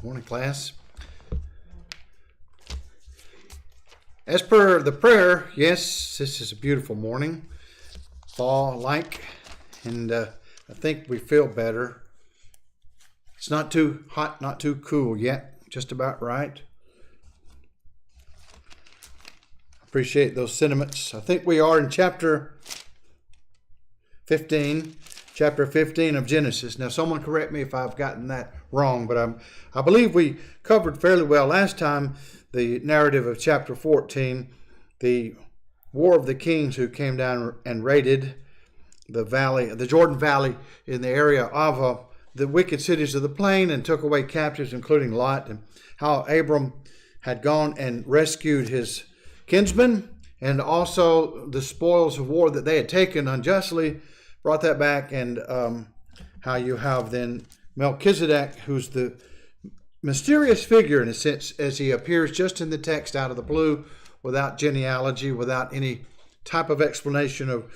Morning, class. As per the prayer, yes, this is a beautiful morning, fall-like, and I think we feel better. It's not too hot, not too cool yet, just about right. Appreciate those sentiments. I think we are in chapter 15 of Genesis. Now, someone correct me if I've gotten that wrong, but I believe we covered fairly well last time the narrative of chapter 14, the war of the kings who came down and raided the Jordan Valley in the area of the wicked cities of the plain and took away captives, including Lot, and how Abram had gone and rescued his kinsmen, and also the spoils of war that they had taken unjustly, brought that back, and how you have then Melchizedek, who's the mysterious figure in a sense, as he appears just in the text out of the blue, without genealogy, without any type of explanation of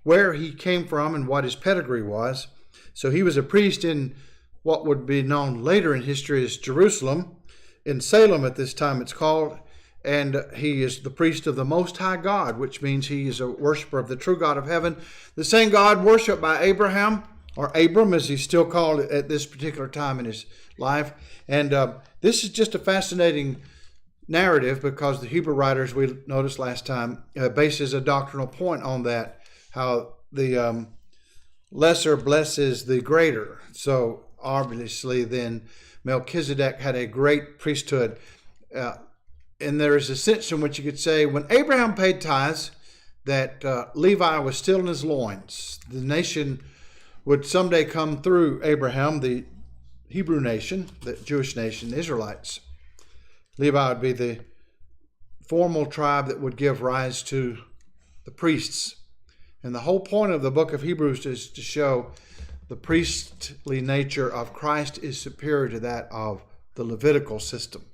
where he came from and what his pedigree was. So he was a priest in what would be known later in history as Jerusalem, in Salem at this time it's called, and he is the priest of the Most High God, which means he is a worshiper of the true God of heaven, the same God worshipped by Abraham, or Abram as he's still called at this particular time in his life. And this is just a fascinating narrative because the Hebrew writers, we noticed last time, bases a doctrinal point on that, how the lesser blesses the greater. So obviously then Melchizedek had a great priesthood. And there is a sense in which you could say when Abraham paid tithes, that Levi was still in his loins. The nation would someday come through Abraham, the Hebrew nation, the Jewish nation, the Israelites. Levi would be the formal tribe that would give rise to the priests. And the whole point of the book of Hebrews is to show the priestly nature of Christ is superior to that of the Levitical system.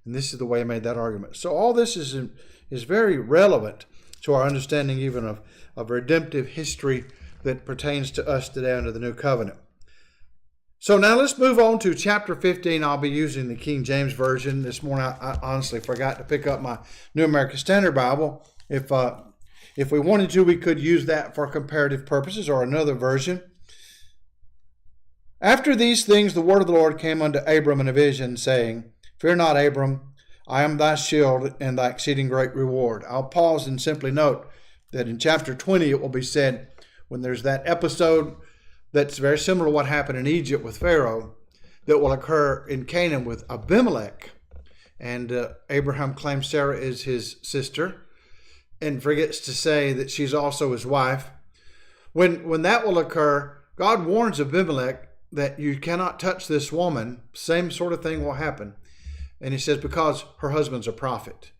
And this is the way I made that argument. So all this is very relevant to our understanding even of redemptive history that pertains to us today under the New Covenant. So now let's move on to chapter 15. I'll be using the King James Version. This morning I honestly forgot to pick up my New American Standard Bible. If we wanted to, we could use that for comparative purposes or another version. After these things, the word of the Lord came unto Abram in a vision, saying, Fear not, Abram, I am thy shield and thy exceeding great reward. I'll pause and simply note that in chapter 20 it will be said, when there's that episode that's very similar to what happened in Egypt with Pharaoh, that will occur in Canaan with Abimelech. And Abraham claims Sarah is his sister and forgets to say that she's also his wife. When that will occur, God warns Abimelech that you cannot touch this woman. Same sort of thing will happen. And he says, because her husband's a prophet.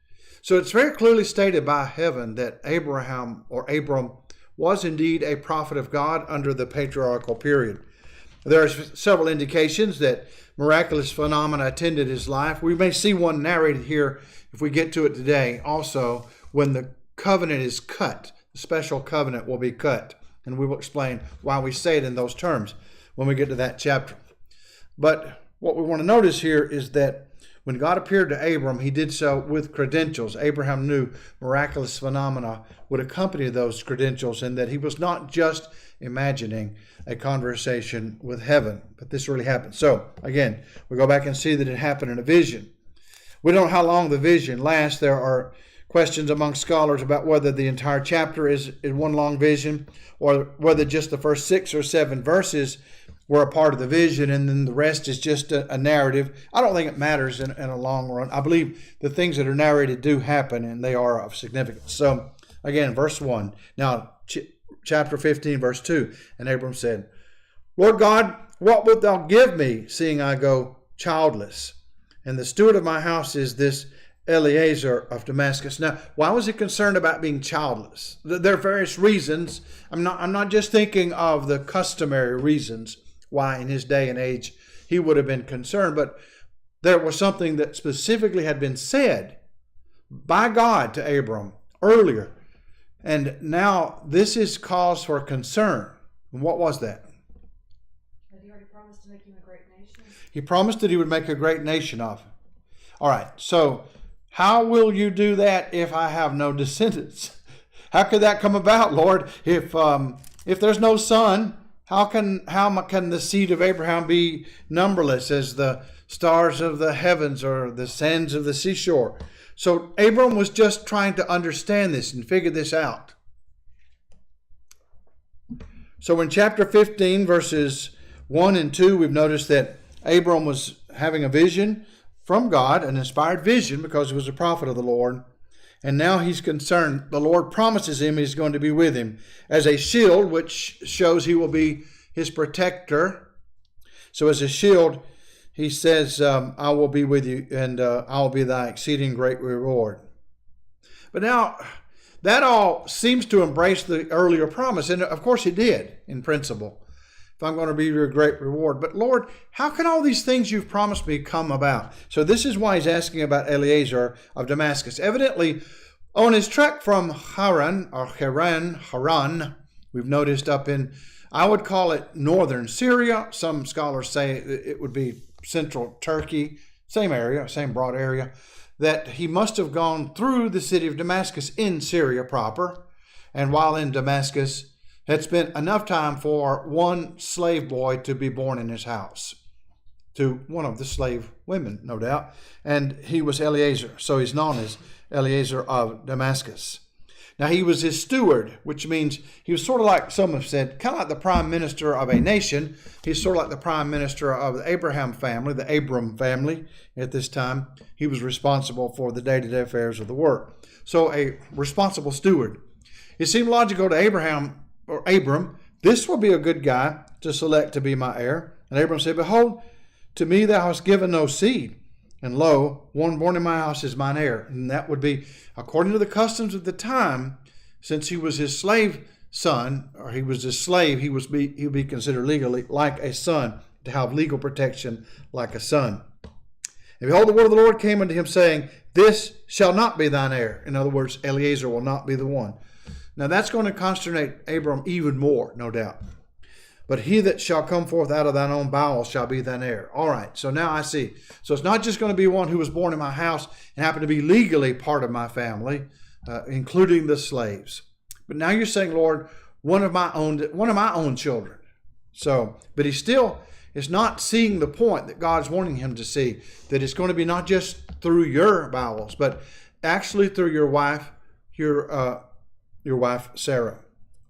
So it's very clearly stated by heaven that Abraham or Abram was indeed a prophet of God under the patriarchal period. There are several indications that miraculous phenomena attended his life. We may see one narrated here if we get to it today. Also, when the covenant is cut, the special covenant will be cut. And we will explain why we say it in those terms when we get to that chapter. But what we want to notice here is that when God appeared to Abram, he did so with credentials. Abraham knew miraculous phenomena would accompany those credentials and that he was not just imagining a conversation with heaven, but this really happened. So, again, we go back and see that it happened in a vision. We don't know how long the vision lasts. There are questions among scholars about whether the entire chapter is one long vision or whether just the first 6 or 7 verses were a part of the vision and then the rest is just a narrative. I don't think it matters in a long run. I believe the things that are narrated do happen and they are of significance. So again, verse 1. Now, chapter 15, verse 2. And Abram said, Lord God, what wilt thou give me, seeing I go childless? And the steward of my house is this Eliezer of Damascus. Now, why was he concerned about being childless? There are various reasons. I'm not just thinking of the customary reasons why in his day and age he would have been concerned, but there was something that specifically had been said by God to Abram earlier. And now this is cause for concern. And what was that? Had he already promised to make him a great nation? He promised that he would make a great nation of it. All right, so how will you do that if I have no descendants? How could that come about, Lord? If there's no son, how can the seed of Abraham be numberless as the stars of the heavens or the sands of the seashore? So Abram was just trying to understand this and figure this out. So in chapter 15, verses 1 and 2, we've noticed that Abram was having a vision from God, an inspired vision because he was a prophet of the Lord. And now he's concerned. The Lord promises him he's going to be with him as a shield, which shows he will be his protector. So as a shield, he says, I will be with you, and I will be thy exceeding great reward. But now, that all seems to embrace the earlier promise. And of course it did, in principle. If I'm going to be your great reward. But Lord, how can all these things you've promised me come about? So this is why he's asking about Eliezer of Damascus. Evidently, on his trek from Haran, we've noticed up in, I would call it northern Syria. Some scholars say it would be central Turkey, same area, same broad area, that he must have gone through the city of Damascus in Syria proper. And while in Damascus, had spent enough time for one slave boy to be born in his house, to one of the slave women, no doubt. And he was Eliezer, so he's known as Eliezer of Damascus. Now he was his steward, which means he was sort of like, some have said, kind of like the prime minister of a nation. He's sort of like the prime minister of the Abraham family, the Abram family at this time. He was responsible for the day-to-day affairs of the work. So a responsible steward. It seemed logical to Abram, this will be a good guy to select to be my heir. And Abram said, behold, to me thou hast given no seed, and lo, one born in my house is mine heir. And that would be, according to the customs of the time, since he was his slave son, or he was his slave, he would be considered legally like a son, to have legal protection like a son. And behold, the word of the Lord came unto him, saying, this shall not be thine heir. In other words, Eliezer will not be the one. Now that's going to consternate Abram even more, no doubt. But he that shall come forth out of thine own bowels shall be thine heir. All right, so now I see. So it's not just going to be one who was born in my house and happened to be legally part of my family, including the slaves. But now you're saying, Lord, one of my own children. So, but he still is not seeing the point that God's wanting him to see, that it's going to be not just through your bowels, but actually through your wife, your wife Sarah,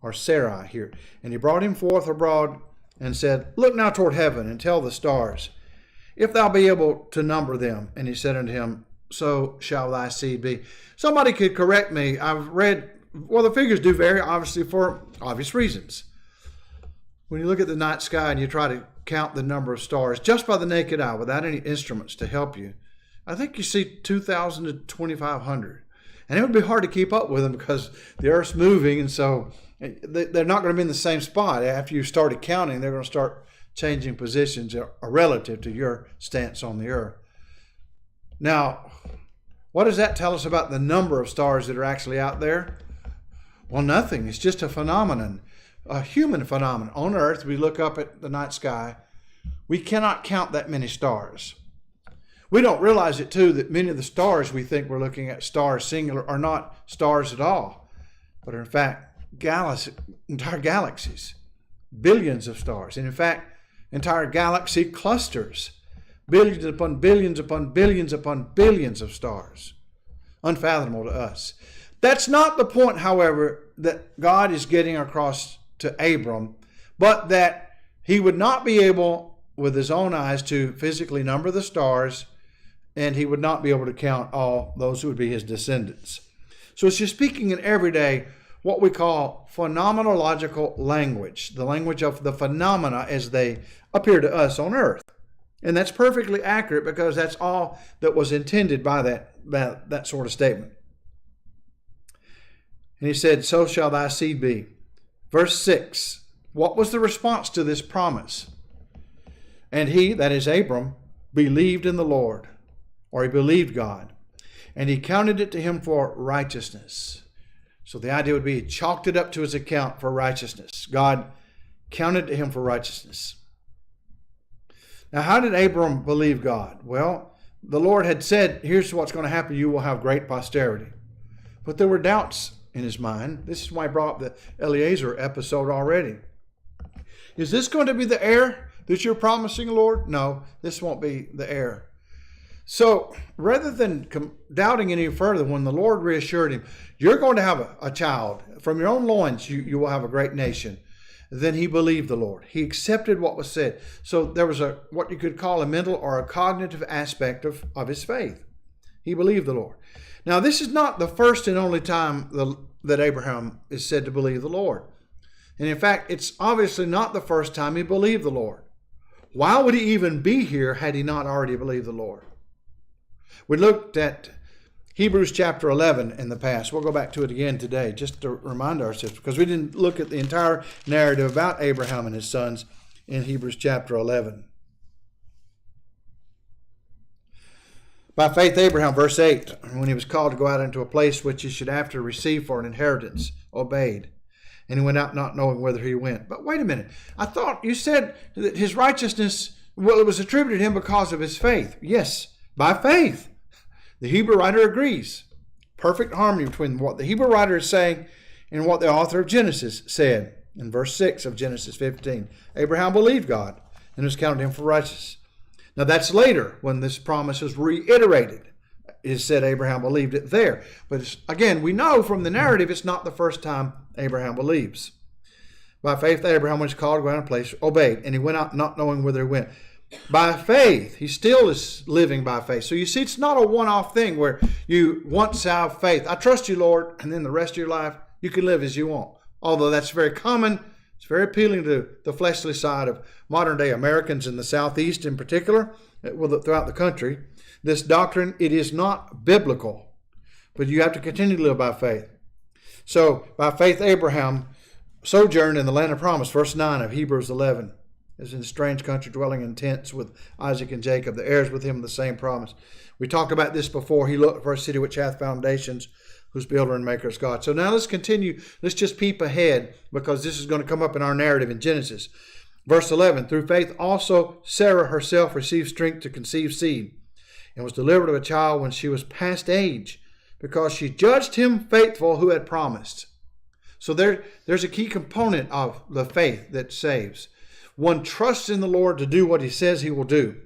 or Sarai here. And he brought him forth abroad and said, look now toward heaven and tell the stars, if thou be able to number them. And he said unto him, so shall thy seed be. Somebody could correct me. I've read, well, the figures do vary, obviously, for obvious reasons. When you look at the night sky and you try to count the number of stars, just by the naked eye, without any instruments to help you, I think you see 2,000 to 2,500. And it would be hard to keep up with them because the earth's moving, and so they're not going to be in the same spot. After you started counting, they're going to start changing positions relative to your stance on the earth. Now, what does that tell us about the number of stars that are actually out there? Well, nothing. It's just a phenomenon, a human phenomenon. On earth, we look up at the night sky. We cannot count that many stars. We don't realize it, too, that many of the stars we think we're looking at, stars singular, are not stars at all, but are in fact entire galaxies, billions of stars. And in fact, entire galaxy clusters, billions upon billions upon billions upon billions of stars, unfathomable to us. That's not the point, however, that God is getting across to Abram, but that he would not be able, with his own eyes, to physically number the stars, and he would not be able to count all those who would be his descendants. So it's just speaking in everyday, what we call phenomenological language, the language of the phenomena as they appear to us on earth. And that's perfectly accurate because that's all that was intended by that sort of statement. And he said, so shall thy seed be. Verse 6, what was the response to this promise? And he, that is Abram, believed in the Lord, or he believed God, and he counted it to him for righteousness. So the idea would be he chalked it up to his account for righteousness. God counted to him for righteousness. Now, how did Abram believe God? Well, the Lord had said, here's what's going to happen. You will have great posterity. But there were doubts in his mind. This is why I brought up the Eliezer episode already. Is this going to be the heir that you're promising, Lord? No, this won't be the heir. So rather than doubting any further, when the Lord reassured him, you're going to have a child. From your own loins, you will have a great nation. Then he believed the Lord. He accepted what was said. So there was what you could call a mental or a cognitive aspect of his faith. He believed the Lord. Now, this is not the first and only time that Abraham is said to believe the Lord. And in fact, it's obviously not the first time he believed the Lord. Why would he even be here had he not already believed the Lord? We looked at Hebrews chapter 11 in the past. We'll go back to it again today just to remind ourselves, because we didn't look at the entire narrative about Abraham and his sons in Hebrews chapter 11. By faith, Abraham, verse 8, when he was called to go out into a place which he should after receive for an inheritance, obeyed. And he went out not knowing whither he went. But wait a minute. I thought you said that his righteousness, well, it was attributed to him because of his faith. Yes, by faith. The Hebrew writer agrees. Perfect harmony between what the Hebrew writer is saying and what the author of Genesis said in verse 6 of Genesis 15. Abraham believed God and was counted him for righteous. Now that's later when this promise is reiterated. It is said Abraham believed it there. But again, we know from the narrative it's not the first time Abraham believes. By faith, Abraham was called to go out of a place, obeyed, and he went out not knowing whither he went. By faith, he still is living by faith. So you see, it's not a one-off thing where you once have faith. I trust you, Lord, and then the rest of your life, you can live as you want. Although that's very common, it's very appealing to the fleshly side of modern-day Americans in the Southeast in particular, throughout the country. This doctrine, it is not biblical, but you have to continue to live by faith. So, by faith, Abraham sojourned in the land of promise, verse 9 of Hebrews 11. Is in a strange country, dwelling in tents with Isaac and Jacob, the heirs with him of the same promise. We talked about this before. He looked for a city which hath foundations, whose builder and maker is God. So now let's continue. Let's just peep ahead, because this is going to come up in our narrative in Genesis. Verse 11, through faith also Sarah herself received strength to conceive seed, and was delivered of a child when she was past age, because she judged him faithful who had promised. So there's a key component of the faith that saves. One trusts in the Lord to do what he says he will do.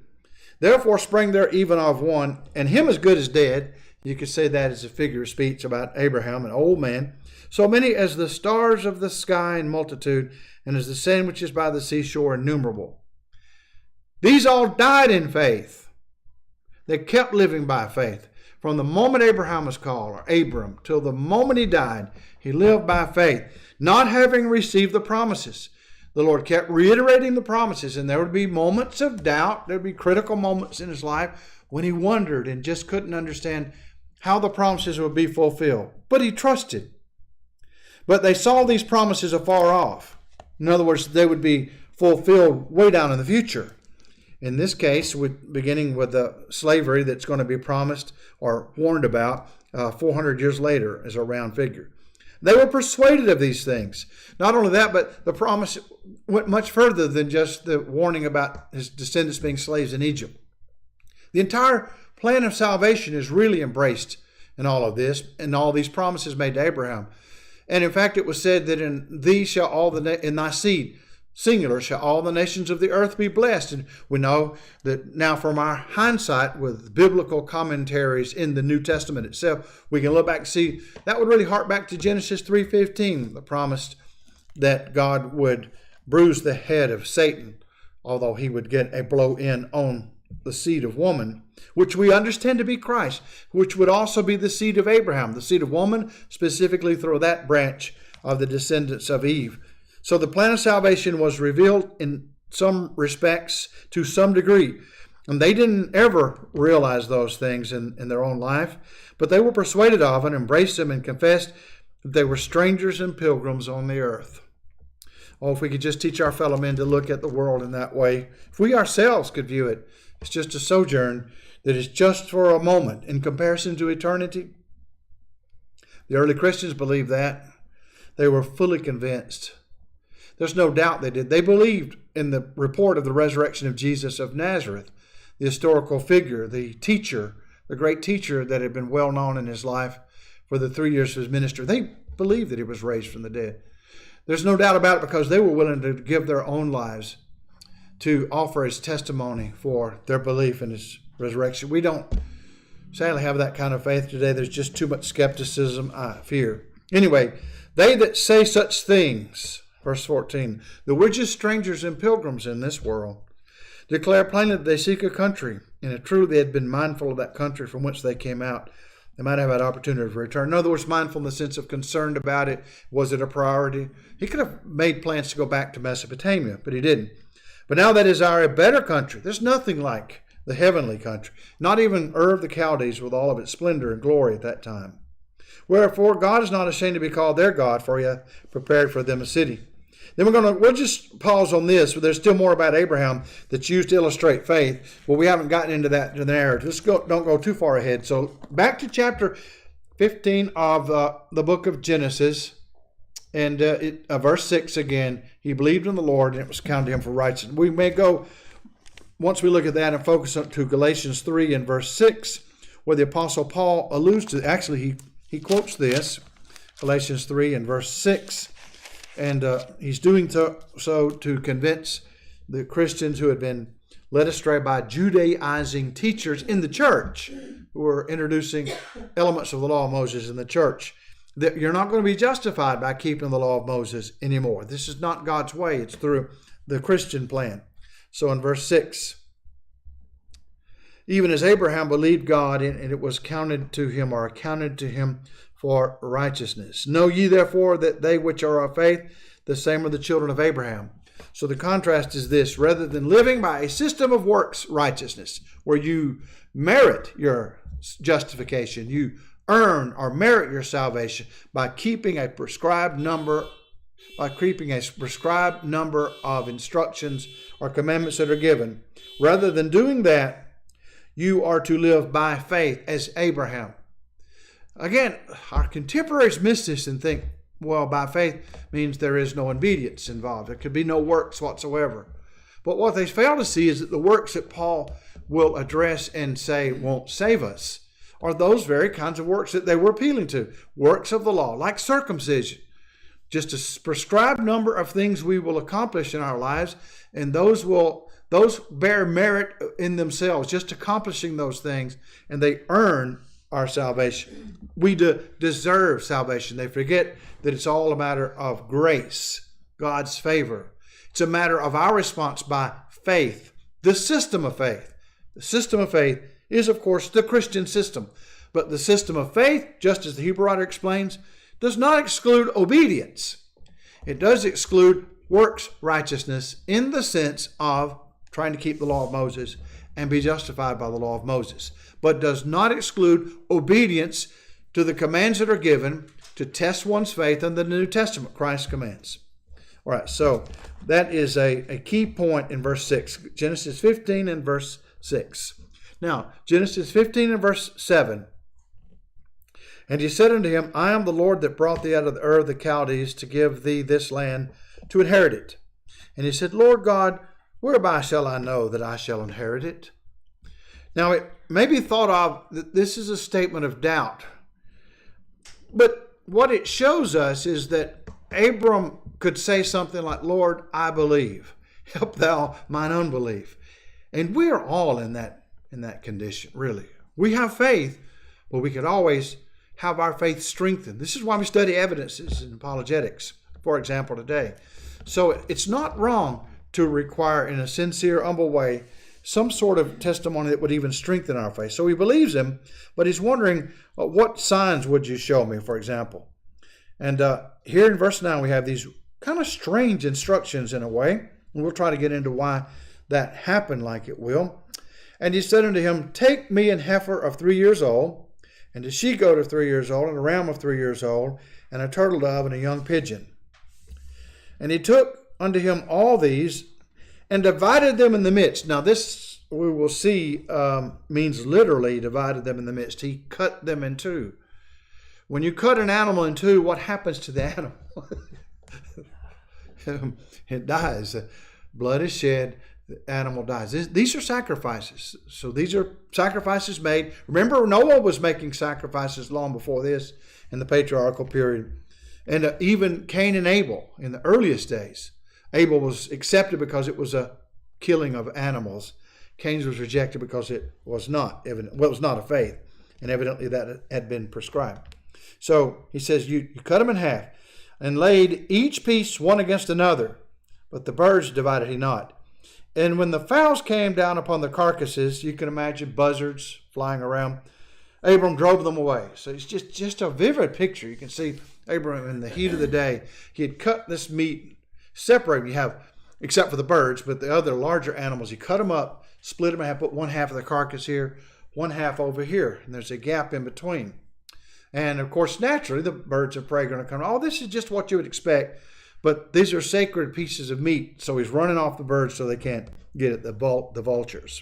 Therefore sprang there even of one, and him as good as dead. You could say that as a figure of speech about Abraham, an old man. So many as the stars of the sky in multitude, and as the sand which is by the seashore innumerable. These all died in faith. They kept living by faith. From the moment Abraham was called, or Abram, till the moment he died, he lived by faith, not having received the promises. The Lord kept reiterating the promises, and there would be moments of doubt. There would be critical moments in his life when he wondered and just couldn't understand how the promises would be fulfilled. But he trusted. But they saw these promises afar off. In other words, they would be fulfilled way down in the future. In this case, beginning with the slavery that's going to be promised or warned about 400 years later as a round figure. They were persuaded of these things. Not only that, but the promise went much further than just the warning about his descendants being slaves in Egypt. The entire plan of salvation is really embraced in all of this, and all these promises made to Abraham. And in fact, it was said that in thee shall all in thy seed, singular, shall all the nations of the earth be blessed. And we know that now from our hindsight with biblical commentaries in the New Testament itself, we can look back and see that would really hark back to Genesis 3:15, the promise that God would bruise the head of Satan, although he would get a blow in on the seed of woman, which we understand to be Christ, which would also be the seed of Abraham, the seed of woman, specifically through that branch of the descendants of Eve. So the plan of salvation was revealed in some respects to some degree. And they didn't ever realize those things in their own life, but they were persuaded of and embraced them and confessed that they were strangers and pilgrims on the earth. Oh, if we could just teach our fellow men to look at the world in that way. If we ourselves could view it, it's just a sojourn that is just for a moment in comparison to eternity. The early Christians believed that. They were fully convinced There's no doubt they did. They believed in the report of the resurrection of Jesus of Nazareth, the historical figure, the teacher, the great teacher that had been well known in his life for the 3 years of his ministry. They believed that he was raised from the dead. There's no doubt about it because they were willing to give their own lives to offer as testimony for their belief in his resurrection. We don't sadly have that kind of faith today. There's just too much skepticism, I fear. Anyway, they that say such things, verse 14, that we're just strangers and pilgrims in this world, declare plainly that they seek a country, and if truly they had been mindful of that country from which they came out, they might have had opportunity to return. In other words, mindful in the sense of concerned about it. Was it a priority? He could have made plans to go back to Mesopotamia, but he didn't. But now they desire a better country. There's nothing like the heavenly country, not even Ur of the Chaldees with all of its splendor and glory at that time. Wherefore God is not ashamed to be called their God, for he hath prepared for them a city. Then we'll just pause on this, but there's still more about Abraham that's used to illustrate faith. Well, we haven't gotten into that narrative. Don't go too far ahead. So back to chapter 15 of the book of Genesis, and verse 6 again. He believed in the Lord, and it was counted to him for righteousness. We may go, once we look at that, and focus up to Galatians 3 and verse 6, where the Apostle Paul alludes to, actually he quotes this, Galatians 3 and verse 6. And he's doing so to convince the Christians who had been led astray by Judaizing teachers in the church, who were introducing elements of the law of Moses in the church, that you're not going to be justified by keeping the law of Moses anymore. This is not God's way. It's through the Christian plan. So in verse 6, even as Abraham believed God, and it was accounted to him for righteousness. Know ye therefore that they which are of faith, the same are the children of Abraham. So the contrast is this: rather than living by a system of works righteousness, where you merit your justification, you earn or merit your salvation by keeping a prescribed number of instructions or commandments that are given. Rather than doing that, you are to live by faith as Abraham. Again, our contemporaries miss this and think, well, by faith means there is no obedience involved. There could be no works whatsoever. But what they fail to see is that the works that Paul will address and say won't save us are those very kinds of works that they were appealing to. Works of the law, like circumcision. Just a prescribed number of things we will accomplish in our lives, and those bear merit in themselves, just accomplishing those things, and they earn our salvation. We deserve salvation. They forget that it's all a matter of grace, God's favor. It's a matter of our response by faith, the system of faith. The system of faith is, of course, the Christian system. But the system of faith, just as the Hebrew writer explains, does not exclude obedience. It does exclude works righteousness in the sense of trying to keep the law of Moses and be justified by the law of Moses, but does not exclude obedience to the commands that are given to test one's faith in the New Testament, Christ's commands. All right, so that is a key point in verse 6, Genesis 15 and verse 6. Now, Genesis 15 and verse 7. And he said unto him, I am the Lord that brought thee out of the Ur of the Chaldees to give thee this land to inherit it. And he said, Lord God, whereby shall I know that I shall inherit it? Now, it may be thought of that this is a statement of doubt. But what it shows us is that Abram could say something like, Lord, I believe. Help thou mine unbelief. And we are all in that condition, really. We have faith, but we could always have our faith strengthened. This is why we study evidences in apologetics, for example, today. So it's not wrong to require, in a sincere, humble way, some sort of testimony that would even strengthen our faith. So he believes him, but he's wondering, what signs would you show me, for example? And here in verse 9, we have these kind of strange instructions in a way. And we'll try to get into why that happened like it will. And he said unto him, take me an heifer of 3 years old, and a she-goat of 3 years old, and a ram of 3 years old, and a turtle dove, and a young pigeon. And he took unto him all these, and divided them in the midst. Now this, we will see, means literally divided them in the midst. He cut them in two. When you cut an animal in two, what happens to the animal? it dies. Blood is shed, the animal dies. These are sacrifices. So these are sacrifices made. Remember, Noah was making sacrifices long before this in the patriarchal period. And even Cain and Abel in the earliest days. Abel was accepted because it was a killing of animals. Cain's was rejected because it was not evident. Well, it was not a faith. And evidently that had been prescribed. So he says, you cut them in half and laid each piece one against another, but the birds divided he not. And when the fowls came down upon the carcasses, you can imagine buzzards flying around, Abram drove them away. So it's just a vivid picture. You can see Abram in the heat of the day. He had cut this meat, separate. You have, except for the birds, but the other larger animals, he cut them up, split them in half, put one half of the carcass here, one half over here, and there's a gap in between. And of course, naturally, the birds of prey are going to come. Oh, this is just what you would expect, but these are sacred pieces of meat. So he's running off the birds so they can't get at the vultures.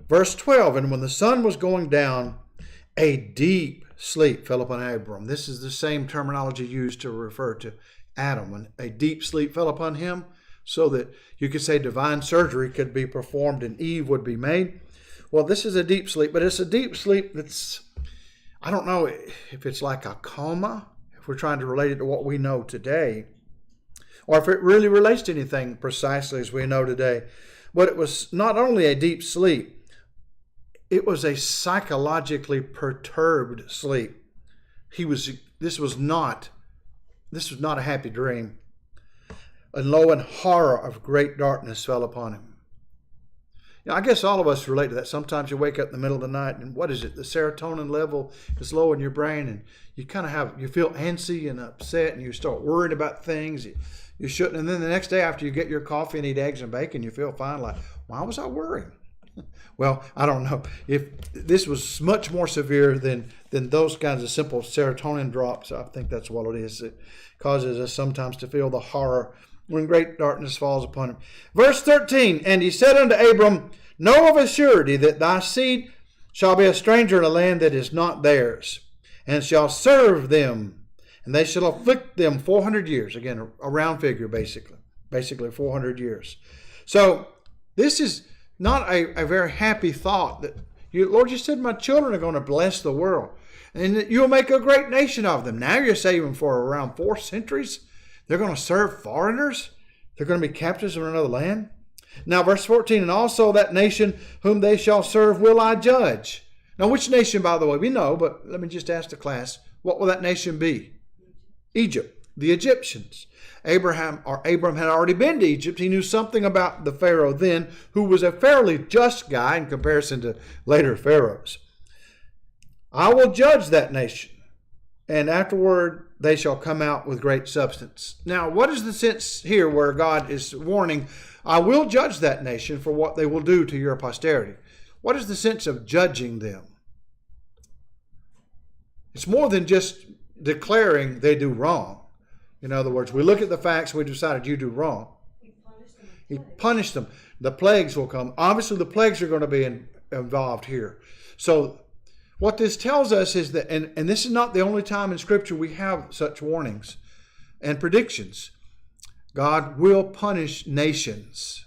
Verse 12, and when the sun was going down, a deep sleep fell upon Abram. This is the same terminology used to refer to Adam. When a deep sleep fell upon him, so that you could say divine surgery could be performed and Eve would be made. Well, this is a deep sleep, but it's a deep sleep that's, I don't know if it's like a coma, if we're trying to relate it to what we know today, or if it really relates to anything precisely as we know today. But it was not only a deep sleep, it was a psychologically perturbed sleep. This was not a happy dream. And lo, and horror of great darkness fell upon him. I guess all of us relate to that. Sometimes you wake up in the middle of the night and what is it? The serotonin level is low in your brain and you kind of you feel antsy and upset and you start worrying about things you shouldn't. And then the next day after you get your coffee and eat eggs and bacon, you feel fine. Like, why was I worrying? Well, I don't know. If this was much more severe than those kinds of simple serotonin drops, I think that's what it is. It causes us sometimes to feel the horror when great darkness falls upon him. Verse 13, and he said unto Abram, know of a surety that thy seed shall be a stranger in a land that is not theirs, and shall serve them, and they shall afflict them 400 years. Again, a round figure, basically 400 years. So this is not a very happy thought that Lord, you said my children are going to bless the world and that you'll make a great nation of them. Now you're saving for around 4 centuries. They're going to serve foreigners. They're going to be captives in another land. Now, verse 14, and also that nation whom they shall serve will I judge. Now, which nation, by the way, we know, but let me just ask the class, what will that nation be? Egypt, the Egyptians. Abram had already been to Egypt. He knew something about the Pharaoh then, who was a fairly just guy in comparison to later pharaohs. I will judge that nation, and afterward they shall come out with great substance. Now, what is the sense here where God is warning, I will judge that nation for what they will do to your posterity? What is the sense of judging them? It's more than just declaring they do wrong. In other words, we look at the facts, we decided you do wrong. He punished them. The plagues will come. Obviously, the plagues are going to be involved here. So what this tells us is that, and this is not the only time in Scripture we have such warnings and predictions. God will punish nations.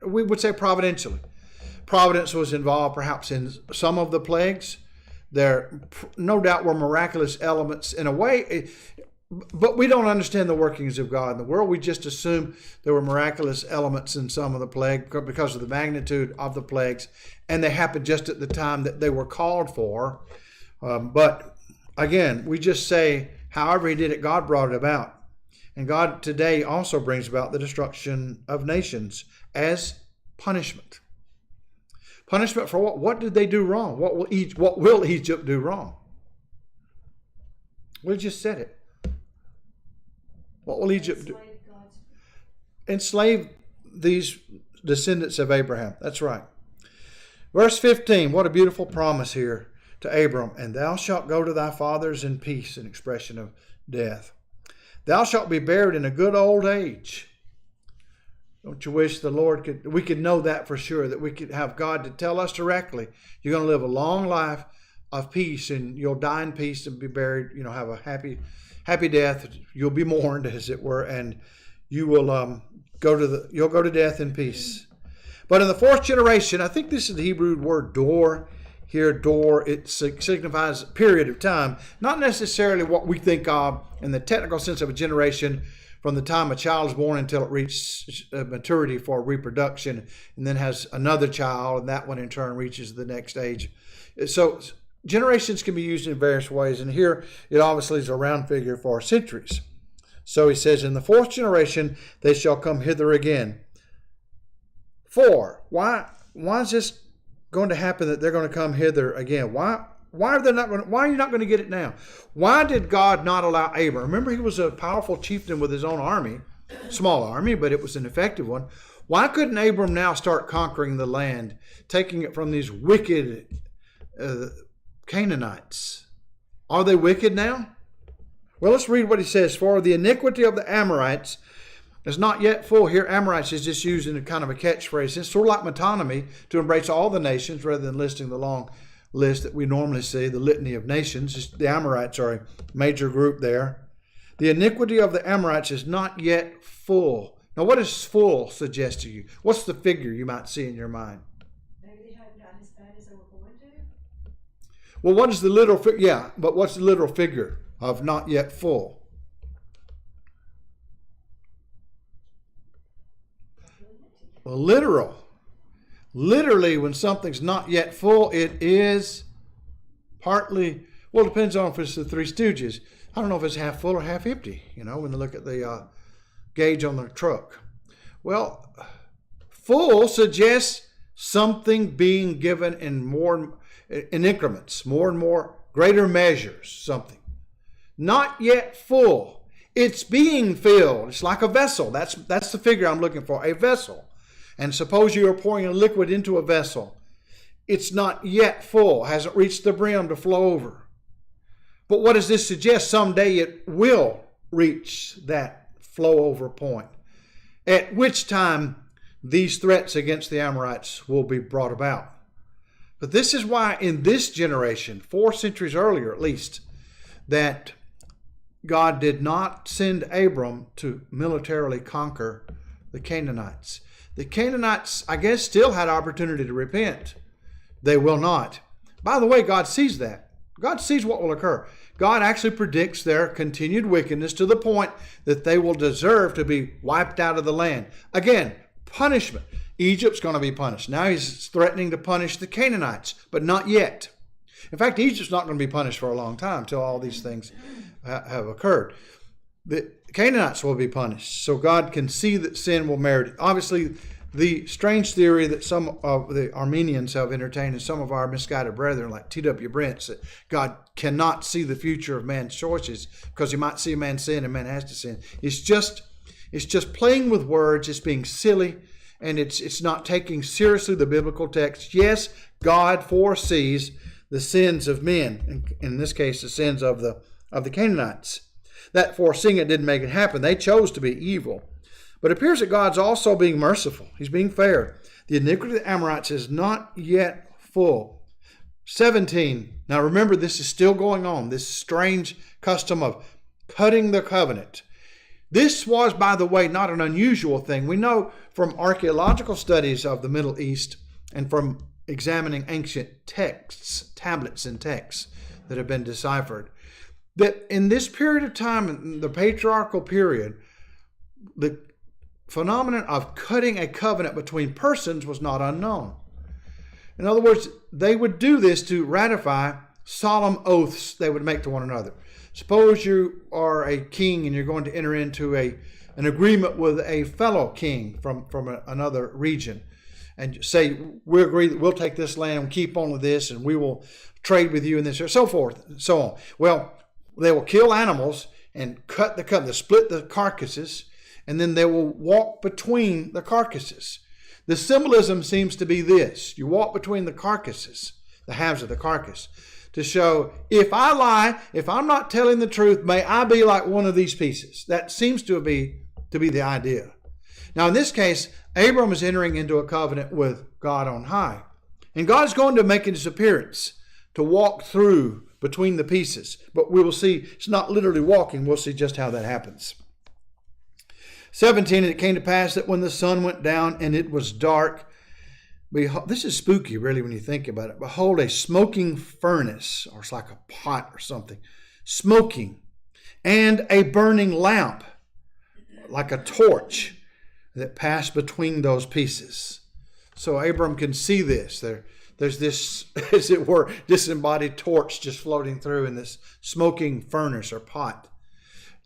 We would say providentially. Providence was involved perhaps in some of the plagues. There no doubt were miraculous elements in a way, but we don't understand the workings of God in the world. We just assume there were miraculous elements in some of the plague because of the magnitude of the plagues, and they happened just at the time that they were called for. But again, we just say, however he did it, God brought it about. And God today also brings about the destruction of nations as punishment. Punishment for what? What did they do wrong? What will Egypt do wrong? We just said it. What will Egypt do? Enslave these descendants of Abraham. That's right. Verse 15, what a beautiful promise here to Abram. And thou shalt go to thy fathers in peace, an expression of death. Thou shalt be buried in a good old age. Don't you wish the Lord we could know that for sure, that we could have God to tell us directly, you're going to live a long life of peace and you'll die in peace and be buried, have a happy happy death. You'll be mourned, as it were, and you will you'll go to death in peace. But in the fourth generation, I think this is the Hebrew word dor. Here, dor, it signifies a period of time, not necessarily what we think of in the technical sense of a generation from the time a child is born until it reaches maturity for reproduction, and then has another child, and that one in turn reaches the next age. So generations can be used in various ways, and here it obviously is a round figure for centuries. So he says, in the fourth generation, they shall come hither again. Why is this going to happen that they're going to come hither again? Why are you not going to get it now? Why did God not allow Abram? Remember, he was a powerful chieftain with his own army, small army, but it was an effective one. Why couldn't Abram now start conquering the land, taking it from these wicked Canaanites? Are they wicked now? Well, let's read what he says. For the iniquity of the Amorites is not yet full. Here, Amorites is just used in a kind of a catchphrase. It's sort of like metonymy, to embrace all the nations rather than listing the long list that we normally see, the litany of nations. The Amorites are a major group there. The iniquity of the Amorites is not yet full. Now, what does full suggest to you? What's the figure you might see in your mind? Maybe they hadn't gotten as bad as they were going to. Well, what is the literal figure? Yeah, but what's the literal figure of not yet full? Well, literally, when something's not yet full, it is partly, well, it depends on if it's the Three Stooges. I don't know if it's half full or half empty, when they look at the gauge on the truck. Well, full suggests something being given in increments, more and more, greater measures, something. Not yet full. It's being filled. It's like a vessel. That's the figure I'm looking for, a vessel. And suppose you are pouring a liquid into a vessel. It's not yet full, hasn't reached the brim to flow over. But what does this suggest? Someday it will reach that flow over point, at which time these threats against the Amorites will be brought about. But this is why in this generation, 4 centuries earlier at least, that God did not send Abram to militarily conquer the Canaanites. The Canaanites, I guess, still had opportunity to repent. They will not. By the way, God sees that. God sees what will occur. God actually predicts their continued wickedness to the point that they will deserve to be wiped out of the land. Again, punishment. Egypt's going to be punished. Now he's threatening to punish the Canaanites, but not yet. In fact, Egypt's not going to be punished for a long time until all these things have occurred. The Canaanites will be punished, so God can see that sin will merit it. Obviously, the strange theory that some of the Armenians have entertained and some of our misguided brethren like T.W. Brents, that God cannot see the future of man's choices because you might see a man sin and man has to sin. It's just playing with words. It's being silly, and it's not taking seriously the biblical text. Yes, God foresees the sins of men, in this case, the sins of the Canaanites. That foreseeing it didn't make it happen. They chose to be evil. But it appears that God's also being merciful. He's being fair. The iniquity of the Amorites is not yet full. 17. Now remember, this is still going on. This strange custom of cutting the covenant. This was, by the way, not an unusual thing. We know from archaeological studies of the Middle East and from examining ancient texts, tablets and texts that have been deciphered, that in this period of time, in the patriarchal period, the phenomenon of cutting a covenant between persons was not unknown. In other words, they would do this to ratify solemn oaths they would make to one another. Suppose you are a king and you're going to enter into an agreement with a fellow king from another region, and say, we agree that we'll take this land and keep on with this, and we will trade with you in this, or so forth, and so on. Well, they will kill animals and cut the covenant, split the carcasses, and then they will walk between the carcasses. The symbolism seems to be this. You walk between the carcasses, the halves of the carcass, to show, if I lie, if I'm not telling the truth, may I be like one of these pieces. That seems to be the idea. Now, in this case, Abram is entering into a covenant with God on high. And God's going to make his appearance to walk through between the pieces. But we will see, it's not literally walking. We'll see just how that happens. 17, and it came to pass that when the sun went down and it was dark, this is spooky really when you think about it. Behold, a smoking furnace, or it's like a pot or something, smoking, and a burning lamp, like a torch, that passed between those pieces. So Abram can see this. There's this, as it were, disembodied torch just floating through in this smoking furnace or pot.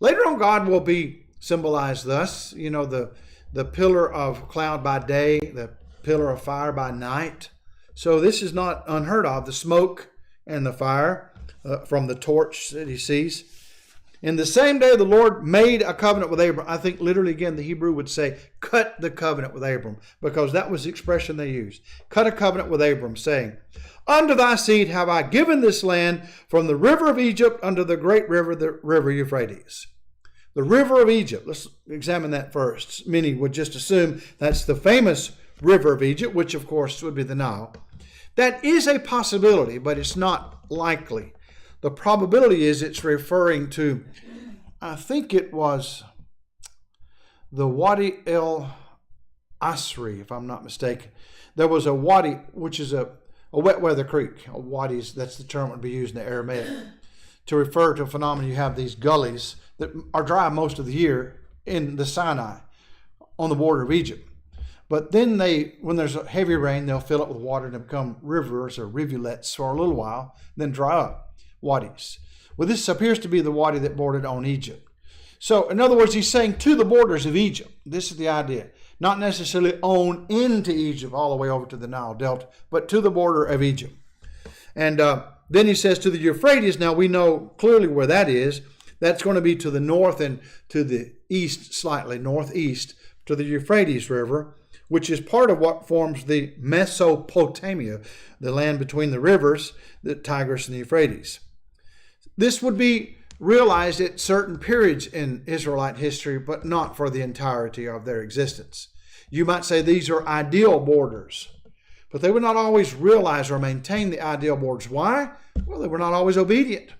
Later on, God will be symbolized thus. You know, the pillar of cloud by day, the pillar of fire by night. So this is not unheard of, the smoke and the fire from the torch that he sees. In the same day, the Lord made a covenant with Abram. I think literally, again, the Hebrew would say, cut the covenant with Abram, because that was the expression they used. Cut a covenant with Abram, saying, unto thy seed have I given this land from the river of Egypt unto the great river, the river Euphrates. The river of Egypt, let's examine that first. Many would just assume that's the famous river of Egypt, which of course would be the Nile. That is a possibility, but it's not likely. The probability is it's referring to, I think it was the Wadi el Asri, if I'm not mistaken. There was a wadi, which is a wet weather creek. Wadis, that's the term that would be used in the Aramaic to refer to a phenomenon. You have these gullies that are dry most of the year in the Sinai on the border of Egypt. But then when there's a heavy rain, they'll fill it with water and become rivers or rivulets for a little while, then dry up. Wadis. Well, this appears to be the wadi that bordered on Egypt. So, in other words, he's saying to the borders of Egypt. This is the idea. Not necessarily on into Egypt all the way over to the Nile Delta, but to the border of Egypt. And then he says to the Euphrates. Now, we know clearly where that is. That's going to be to the north and to the east, slightly northeast, to the Euphrates River, which is part of what forms the Mesopotamia, the land between the rivers, the Tigris and the Euphrates. This would be realized at certain periods in Israelite history, but not for the entirety of their existence. You might say these are ideal borders, but they would not always realize or maintain the ideal borders. Why? Well, they were not always obedient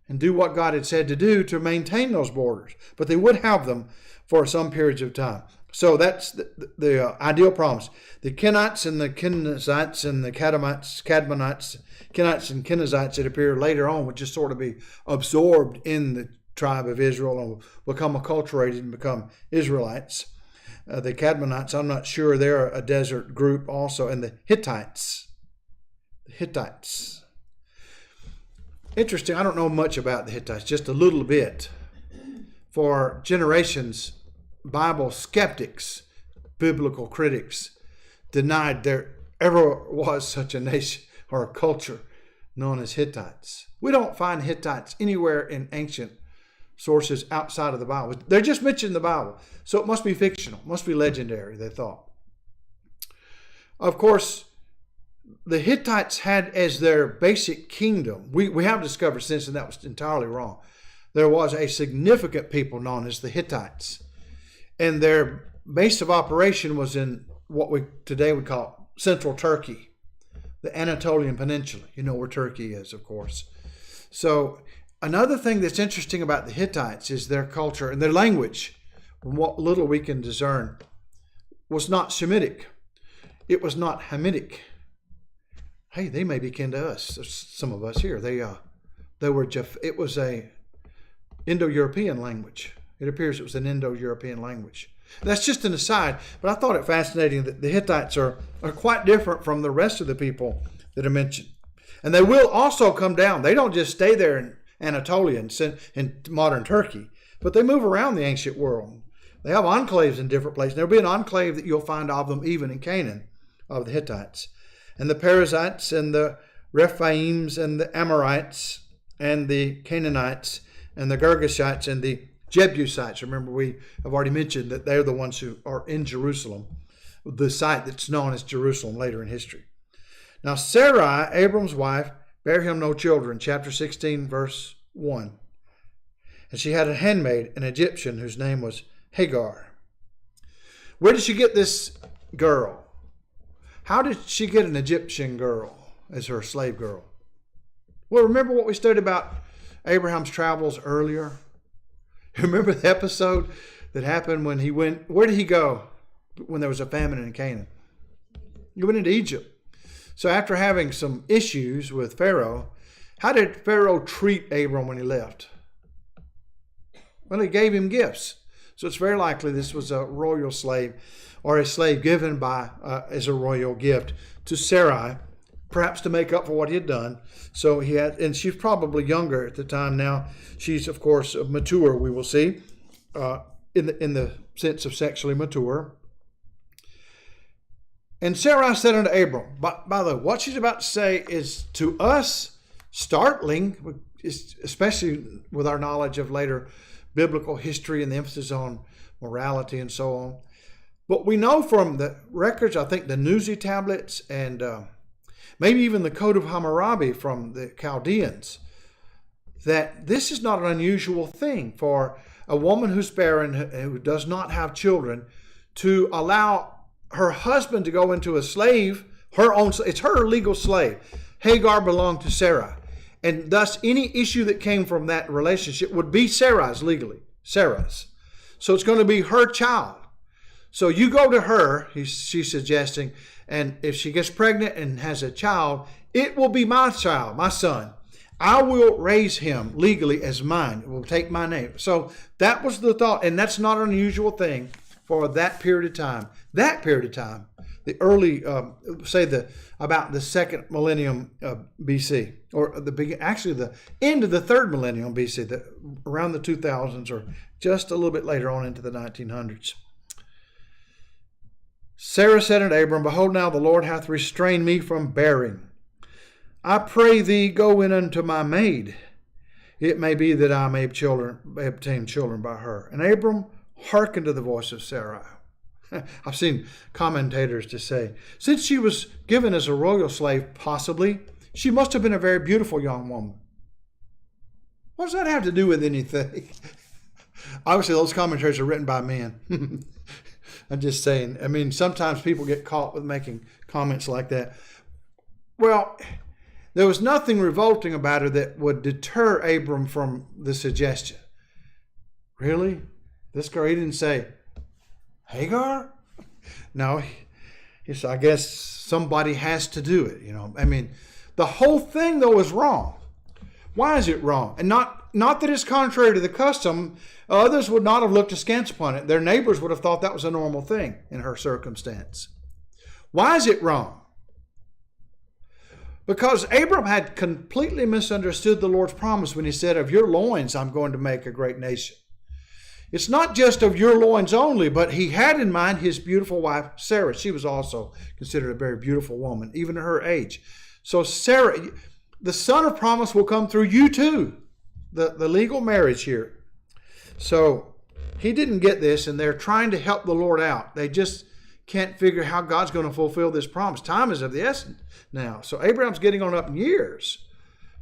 and do what God had said to do to maintain those borders, but they would have them for some periods of time. So that's the ideal promise. The Kenites and the Kenizzites and the Cadmonites, Kenites and Kenizzites that appear later on would just sort of be absorbed in the tribe of Israel and become acculturated and become Israelites. The Cadmonites, I'm not sure, they're a desert group also. And the Hittites. Interesting, I don't know much about the Hittites, just a little bit. For generations, Bible skeptics, biblical critics, denied there ever was such a nation or a culture known as Hittites. We don't find Hittites anywhere in ancient sources outside of the Bible. They're just mentioned in the Bible, so it must be fictional, must be legendary, they thought. Of course, the Hittites had as their basic kingdom, we have discovered since, and that was entirely wrong, there was a significant people known as the Hittites. And their base of operation was in what we today would call central Turkey, the Anatolian Peninsula. You know where Turkey is, of course. So another thing that's interesting about the Hittites is their culture and their language, from what little we can discern, was not Semitic. It was not Hamitic. Hey, they may be kin to us, some of us here. It was a Indo-European language. It appears it was an Indo-European language. That's just an aside, but I thought it fascinating that the Hittites are quite different from the rest of the people that are mentioned. And they will also come down. They don't just stay there in Anatolia and in modern Turkey, but they move around the ancient world. They have enclaves in different places. There'll be an enclave that you'll find of them even in Canaan, of the Hittites. And the Perizzites and the Rephaims and the Amorites and the Canaanites and the Girgashites and the Jebusites. Remember, we have already mentioned that they're the ones who are in Jerusalem, the site that's known as Jerusalem later in history. Now, Sarai, Abram's wife, bare him no children, chapter 16, verse 1. And she had a handmaid, an Egyptian, whose name was Hagar. Where did she get this girl? How did she get an Egyptian girl as her slave girl? Well, remember what we studied about Abraham's travels earlier? Remember the episode that happened when he went, where did he go when there was a famine in Canaan? He went into Egypt. So after having some issues with Pharaoh, how did Pharaoh treat Abram when he left? Well, he gave him gifts. So it's very likely this was a royal slave or a slave given by as a royal gift to Sarai, perhaps to make up for what he had done. So he had, and she's probably younger at the time now. She's, of course, mature, we will see, in the sense of sexually mature. And Sarai said unto Abram, by the way, what she's about to say is to us startling, especially with our knowledge of later biblical history and the emphasis on morality and so on. But we know from the records, I think the Nuzi tablets and maybe even the Code of Hammurabi from the Chaldeans, that this is not an unusual thing for a woman who's barren, who does not have children, to allow her husband to go into a slave, it's her legal slave. Hagar belonged to Sarah. And thus any issue that came from that relationship would be Sarah's legally, Sarah's. So it's going to be her child. So you go to her, she's suggesting, and if she gets pregnant and has a child, it will be my child, my son. I will raise him legally as mine. It will take my name. So that was the thought, and that's not an unusual thing for that period of time. That period of time, the early, about the second millennium BC, or the end of the third millennium BC, around the 2000s, or just a little bit later on into the 1900s. Sarah said unto Abram, Behold, now the Lord hath restrained me from bearing. I pray thee, go in unto my maid. It may be that I may obtain children by her. And Abram hearkened to the voice of Sarai. I've seen commentators to say, since she was given as a royal slave, possibly, she must have been a very beautiful young woman. What does that have to do with anything? Obviously, those commentaries are written by men. I'm just saying. I mean, sometimes people get caught with making comments like that. Well, there was nothing revolting about her that would deter Abram from the suggestion. Really? This girl, he didn't say, Hagar? No, I guess somebody has to do it, I mean, the whole thing, though, is wrong. Why is it wrong? And not that it's contrary to the custom. Others would not have looked askance upon it. Their neighbors would have thought that was a normal thing in her circumstance. Why is it wrong? Because Abram had completely misunderstood the Lord's promise when he said, of your loins I'm going to make a great nation. It's not just of your loins only, but he had in mind his beautiful wife, Sarah. She was also considered a very beautiful woman, even at her age. So Sarah, the son of promise will come through you too. The legal marriage here. So he didn't get this, and they're trying to help the Lord out. They just can't figure how God's going to fulfill this promise. Time is of the essence now. So Abraham's getting on up in years.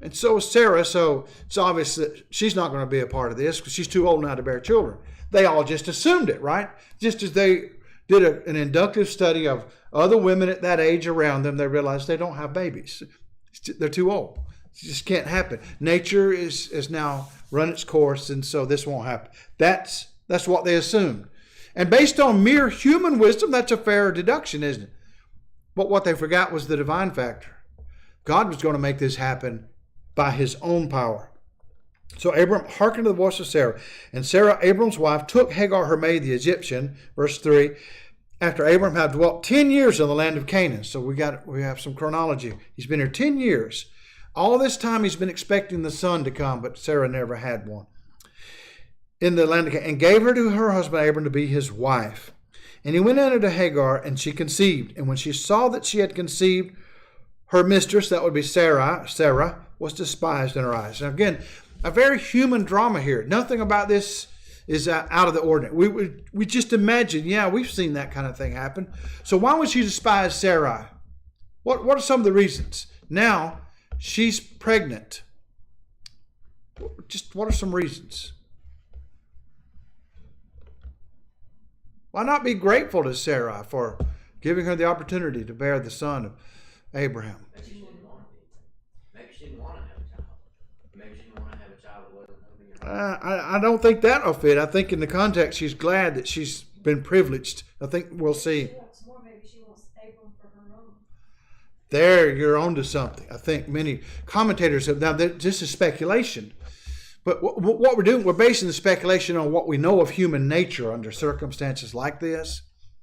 And so is Sarah, so it's obvious that she's not going to be a part of this because she's too old now to bear children. They all just assumed it, right? Just as they did an inductive study of other women at that age around them, they realized they don't have babies. They're too old. It just can't happen. Nature is now run its course, and so this won't happen. That's what they assumed. And based on mere human wisdom, that's a fair deduction, isn't it? But what they forgot was the divine factor. God was going to make this happen by his own power. So Abram hearkened to the voice of Sarah. And Sarah, Abram's wife, took Hagar, her maid, the Egyptian, verse 3, after Abram had dwelt 10 years in the land of Canaan. So we have some chronology. He's been here 10 years. All this time he's been expecting the son to come, but Sarah never had one. In the land of Canaan, and gave her to her husband Abram to be his wife. And he went unto Hagar, and she conceived. And when she saw that she had conceived, her mistress, that would be Sarah, was despised in her eyes. Now again, a very human drama here. Nothing about this is out of the ordinary. We just imagine, we've seen that kind of thing happen. So why would she despise Sarai? What are some of the reasons? Now, she's pregnant. Just what are some reasons? Why not be grateful to Sarai for giving her the opportunity to bear the son of Abraham? Maybe she didn't want to be. Maybe she didn't want to have a child. Maybe she didn't want to have a child that wasn't of your I don't think that'll fit. I think in the context, she's glad that she's been privileged. I think we'll see. She wants more. Maybe she wants Abram for her own. There, you're onto something. I think many commentators have. Now, this is speculation. But what we're doing, we're basing the speculation on what we know of human nature under circumstances like this.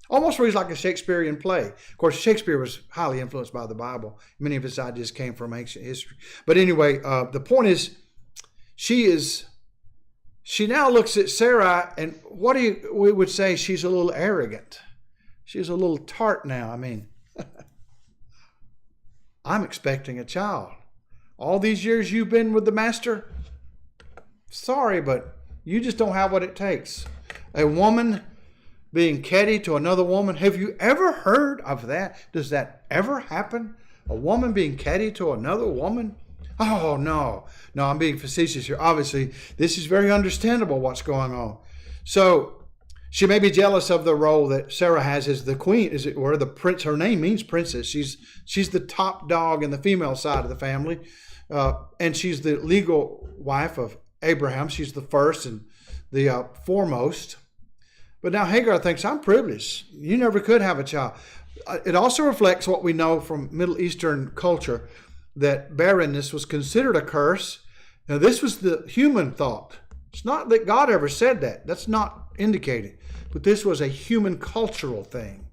Almost reads like a Shakespearean play. Of course, Shakespeare was highly influenced by the Bible. Many of his ideas came from ancient history. But anyway, the point is, she now looks at Sarai, and we would say she's a little arrogant. She's a little tart now. I mean, I'm expecting a child. All these years you've been with the master, sorry, but you just don't have what it takes. A woman being catty to another woman. Have you ever heard of that? Does that ever happen? A woman being catty to another woman? Oh, no. No, I'm being facetious here. Obviously, this is very understandable what's going on. So, she may be jealous of the role that Sarah has as the queen, as it were, the prince. Her name means princess. She's the top dog in the female side of the family. And she's the legal wife of Abraham. She's the first and the foremost. But now Hagar thinks, I'm privileged. You never could have a child. It also reflects what we know from Middle Eastern culture, that barrenness was considered a curse. Now, this was the human thought. It's not that God ever said that. That's not indicated. But this was a human cultural thing,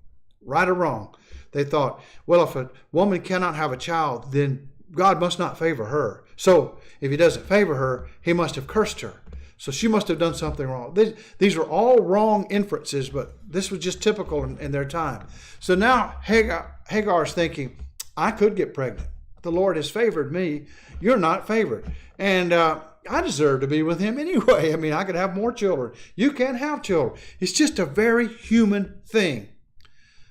right or wrong. They thought, well, if a woman cannot have a child, then God must not favor her. So if he doesn't favor her, he must have cursed her. So she must have done something wrong. These were all wrong inferences, but this was just typical in their time. So now Hagar is thinking, I could get pregnant. The Lord has favored me. You're not favored. And I deserve to be with him anyway. I mean, I could have more children. You can't have children. It's just a very human thing.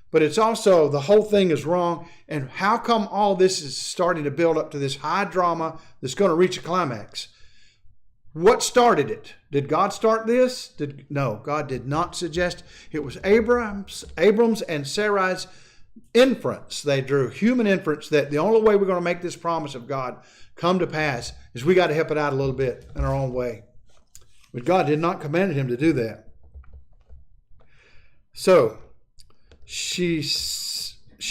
But it's also, the whole thing is wrong. And how come all this is starting to build up to this high drama that's going to reach a climax? What started it? Did God start this? No, God did not suggest. It was Abram's and Sarai's inference. They drew human inference that the only way we're going to make this promise of God come to pass is we got to help it out a little bit in our own way. But God did not command him to do that. So she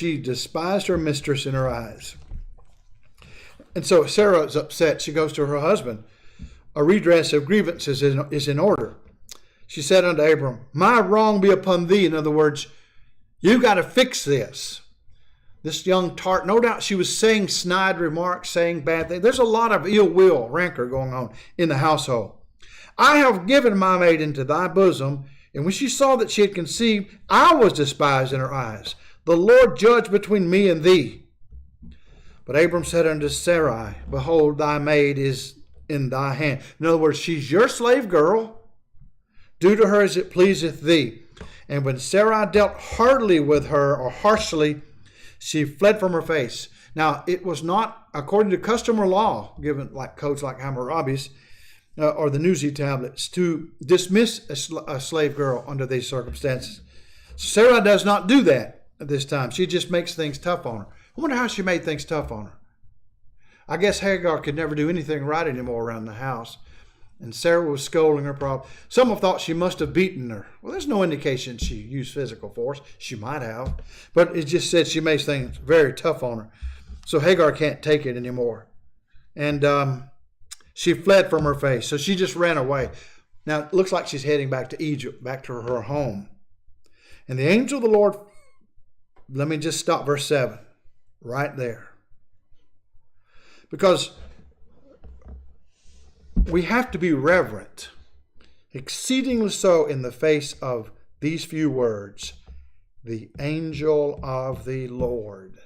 despised her mistress in her eyes. And so Sarah is upset. She goes to her husband. A redress of grievances is in order. She said unto Abram, my wrong be upon thee. In other words, you got to fix this. This young tart, no doubt she was saying snide remarks, saying bad things. There's a lot of ill will, rancor going on in the household. I have given my maid into thy bosom, and when she saw that she had conceived, I was despised in her eyes. The Lord judge between me and thee. But Abram said unto Sarai, behold, thy maid is in thy hand. In other words, she's your slave girl. Do to her as it pleaseth thee. And when Sarai dealt hardly with her, or harshly, she fled from her face. Now, it was not according to custom or law, given like codes like Hammurabi's or the Newsy tablets, to dismiss a slave girl under these circumstances. Sarah does not do that at this time. She just makes things tough on her. I wonder how she made things tough on her. I guess Hagar could never do anything right anymore around the house. And Sarah was scolding her probably. Some have thought she must have beaten her. Well, there's no indication she used physical force. She might have. But it just said she makes things very tough on her. So Hagar can't take it anymore. And she fled from her face. So she just ran away. Now, it looks like she's heading back to Egypt, back to her home. And the angel of the Lord, let me just stop verse 7, right there. Because we have to be reverent, exceedingly so in the face of these few words, the angel of the Lord.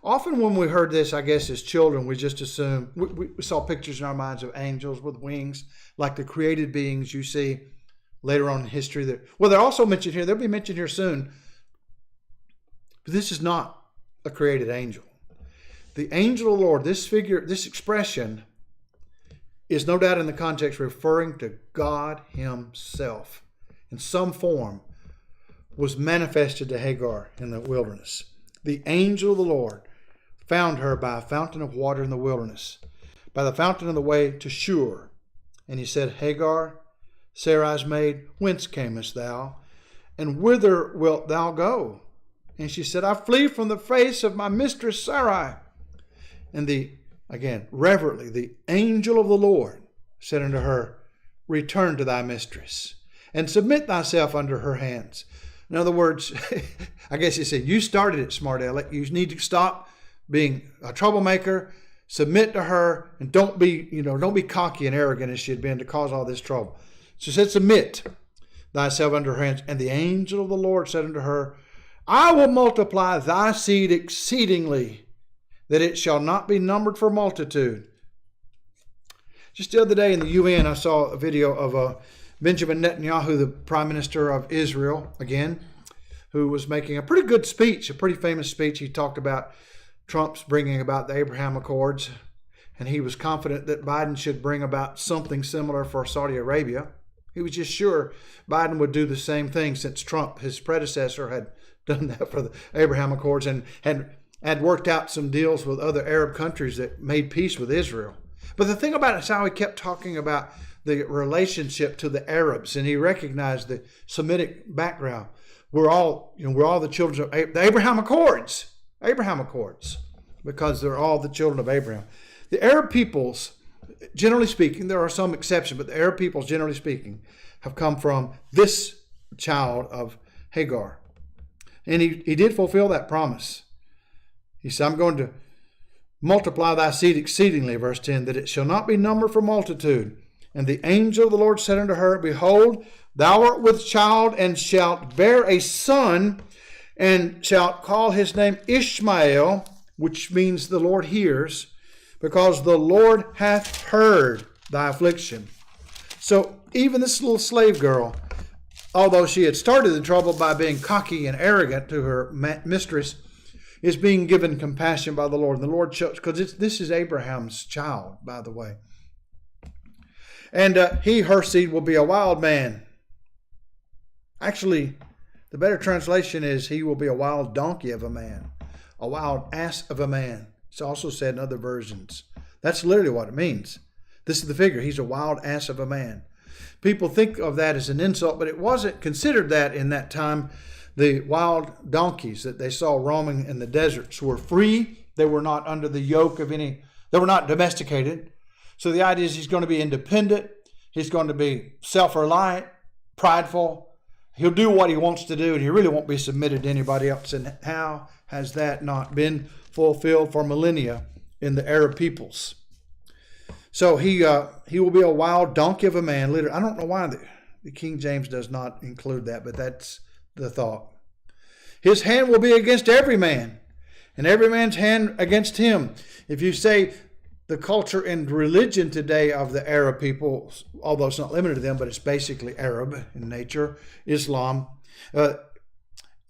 Often when we heard this, I guess as children, we just assumed, we saw pictures in our minds of angels with wings, like the created beings you see later on in history. They're also mentioned here, they'll be mentioned here soon, but this is not a created angel. The angel of the Lord, this figure, this expression, is no doubt in the context referring to God himself. In some form, was manifested to Hagar in the wilderness. The angel of the Lord found her by a fountain of water in the wilderness. by the fountain of the way to Shur. And he said, Hagar, Sarai's maid, whence camest thou? And whither wilt thou go? And she said, I flee from the face of my mistress Sarai. And again, reverently, the angel of the Lord said unto her, return to thy mistress, and submit thyself under her hands. In other words, I guess he said, you started it, smart aleck. You need to stop being a troublemaker, submit to her, and don't be cocky and arrogant as she had been to cause all this trouble. So she said, submit thyself under her hands. And the angel of the Lord said unto her, I will multiply thy seed exceedingly, that it shall not be numbered for multitude. Just the other day in the UN, I saw a video of Benjamin Netanyahu, the Prime Minister of Israel, again, who was making a pretty good speech, a pretty famous speech. He talked about Trump's bringing about the Abraham Accords, and he was confident that Biden should bring about something similar for Saudi Arabia. He was just sure Biden would do the same thing, since Trump, his predecessor, had done that for the Abraham Accords and had worked out some deals with other Arab countries that made peace with Israel. But the thing about it is how he kept talking about the relationship to the Arabs, and he recognized the Semitic background. We're all the children of the Abraham Accords, because they're all the children of Abraham. The Arab peoples, generally speaking, there are some exceptions, but the Arab peoples, generally speaking, have come from this child of Hagar. And he did fulfill that promise. He said, I'm going to multiply thy seed exceedingly, verse 10, that it shall not be numbered for multitude. And the angel of the Lord said unto her, behold, thou art with child, and shalt bear a son, and shalt call his name Ishmael, which means the Lord hears, because the Lord hath heard thy affliction. So even this little slave girl, although she had started the trouble by being cocky and arrogant to her mistress, is being given compassion by the Lord. And the Lord shows, because this is Abraham's child, by the way. And her seed will be a wild man. Actually, the better translation is he will be a wild donkey of a man, a wild ass of a man. It's also said in other versions. That's literally what it means. This is the figure. He's a wild ass of a man. People think of that as an insult, but it wasn't considered that in that time. The wild donkeys that they saw roaming in the deserts were free. They were not under the yoke of they were not domesticated. So the idea is he's going to be independent. He's going to be self-reliant, prideful. He'll do what he wants to do, and he really won't be submitted to anybody else. And how has that not been fulfilled for millennia in the Arab peoples? So he will be a wild donkey of a man. Literally, I don't know why the King James does not include that, but that's the thought. His hand will be against every man, and every man's hand against him. If you say the culture and religion today of the Arab people, although it's not limited to them, but it's basically Arab in nature, Islam.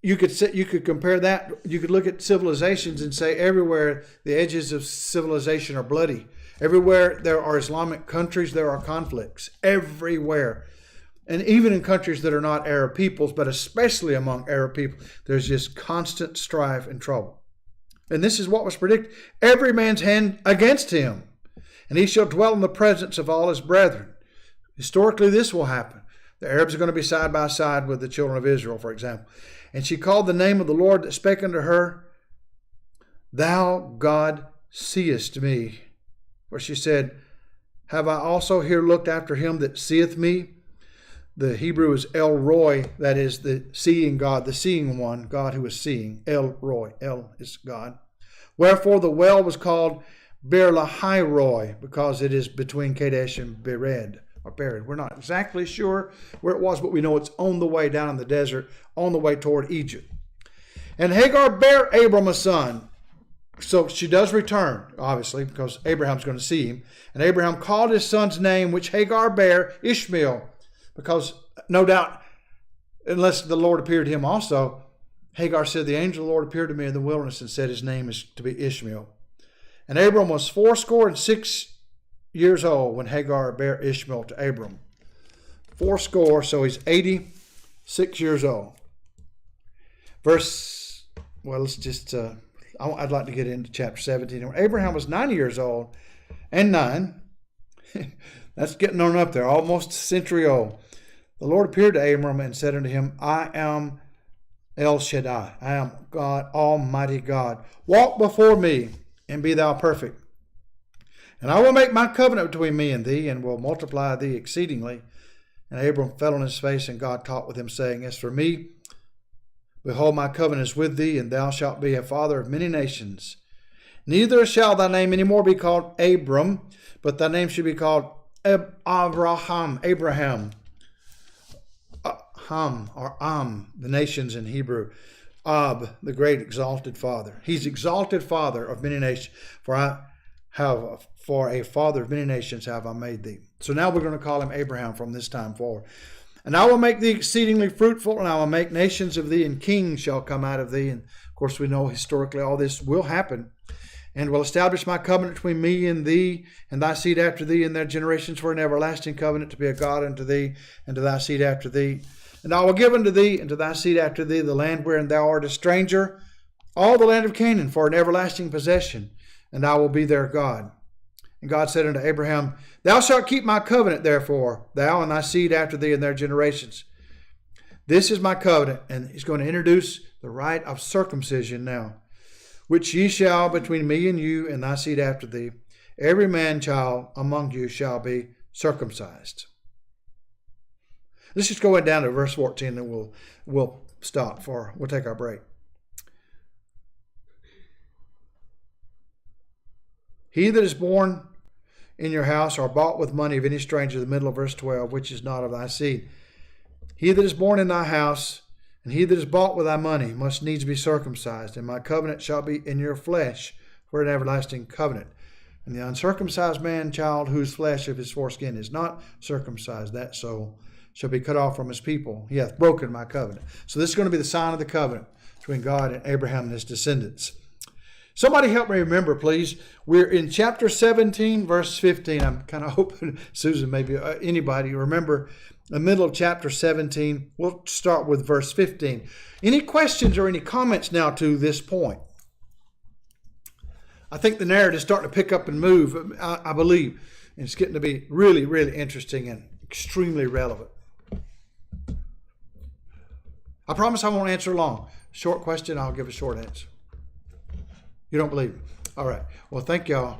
You could compare that. You could look at civilizations and say everywhere the edges of civilization are bloody. Everywhere there are Islamic countries, there are conflicts. Everywhere. And even in countries that are not Arab peoples, but especially among Arab people, there's just constant strife and trouble. And this is what was predicted. Every man's hand against him, and he shall dwell in the presence of all his brethren. Historically, this will happen. The Arabs are going to be side by side with the children of Israel, for example. And she called the name of the Lord that spake unto her, Thou, God, seest me. For she said, Have I also here looked after him that seeth me? The Hebrew is El Roy, that is the seeing God, the seeing one, God who is seeing. El Roy, El is God. Wherefore the well was called Beer Lahai Roy, because it is between Kadesh and Bered, or Bered. We're not exactly sure where it was, but we know it's on the way down in the desert, on the way toward Egypt. And Hagar bare Abram a son. So she does return, obviously, because Abraham's going to see him. And Abraham called his son's name, which Hagar bare, Ishmael. Because no doubt, unless the Lord appeared to him also, Hagar said, the angel of the Lord appeared to me in the wilderness and said his name is to be Ishmael. And Abram was 86 years old when Hagar bare Ishmael to Abram. 80, so he's 86 years old. I'd like to get into chapter 17. When Abraham was 90 years old, and 9. That's getting on up there, almost a century old. The Lord appeared to Abram and said unto him, I am El Shaddai. I am God, Almighty God. Walk before me and be thou perfect. And I will make my covenant between me and thee, and will multiply thee exceedingly. And Abram fell on his face, and God talked with him, saying, As for me, behold, my covenant is with thee, and thou shalt be a father of many nations. Neither shall thy name any more be called Abram, but thy name shall be called Abraham. Or Am, the nations in Hebrew. Ab, the great exalted father. He's exalted father of many nations. For a father of many nations have I made thee. So now we're going to call him Abraham from this time forward. And I will make thee exceedingly fruitful, and I will make nations of thee, and kings shall come out of thee. And of course we know historically all this will happen. And will establish my covenant between me and thee, and thy seed after thee, and their generations for an everlasting covenant, to be a God unto thee, and to thy seed after thee. And I will give unto thee, and to thy seed after thee, the land wherein thou art a stranger, all the land of Canaan, for an everlasting possession, and I will be their God. And God said unto Abraham, Thou shalt keep my covenant, therefore, thou and thy seed after thee, and their generations. This is my covenant. And he's going to introduce the rite of circumcision now, which ye shall between me and you and thy seed after thee. Every man child among you shall be circumcised. Let's just go down to verse 14, and we'll stop we'll take our break. He that is born in your house or bought with money of any stranger, the middle of verse 12, which is not of thy seed. He that is born in thy house, and he that is bought with thy money, must needs be circumcised, and my covenant shall be in your flesh for an everlasting covenant. And the uncircumcised man child, whose flesh of his foreskin is not circumcised, that soul shall be cut off from his people. He hath broken my covenant. So this is going to be the sign of the covenant between God and Abraham and his descendants. Somebody help me remember, please. We're in chapter 17, verse 15. I'm kind of hoping, Susan, maybe anybody remember the middle of chapter 17. We'll start with verse 15. Any questions or any comments now to this point? I think the narrative is starting to pick up and move, I believe. And it's getting to be really, really interesting and extremely relevant. I promise I won't answer long. Short question, I'll give a short answer. You don't believe me? All right. Well, thank y'all.